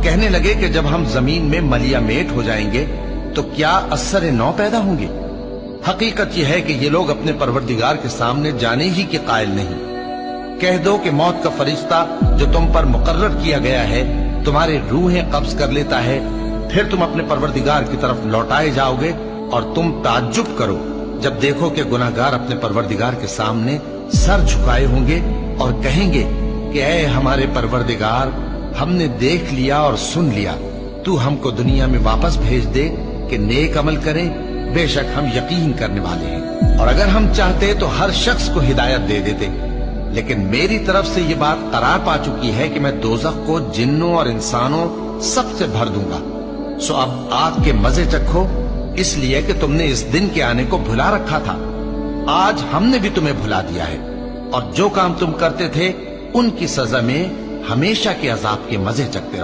کہنے لگے کہ جب ہم زمین میں ملیا میٹ ہو جائیں گے تو کیا اثر نو پیدا ہوں گے؟ حقیقت یہ ہے کہ یہ لوگ اپنے پروردگار کے سامنے جانے ہی کے قائل نہیں۔ کہہ دو کہ موت کا فرشتہ جو تم پر مقرر کیا گیا ہے تمہارے روحیں قبض کر لیتا ہے، پھر تم اپنے پروردگار کی طرف لوٹائے جاؤ گے، اور تم تعجب کرو جب دیکھو کہ گناہگار اپنے پروردگار کے سامنے سر جھکائے ہوں گے اور کہیں گے کہ اے ہمارے پروردگار، ہم نے دیکھ لیا اور سن لیا، تو ہم کو دنیا میں واپس بھیج دے کہ نیک عمل کریں، بے شک ہم یقین کرنے والے ہیں۔ اور اگر ہم چاہتے تو ہر شخص کو ہدایت دے دیتے، لیکن میری طرف سے یہ بات قرار پا چکی ہے کہ میں دوزخ کو جنوں اور انسانوں سب سے بھر دوں گا۔ سو اب آگ کے مزے چکھو، اس لیے کہ تم نے اس دن کے آنے کو بھلا رکھا تھا۔ آج ہم نے بھی تمہیں بھلا دیا ہے، اور جو کام تم کرتے تھے ان کی سزا میں ہمیشہ کے عذاب کے مزے چکھتے رہو۔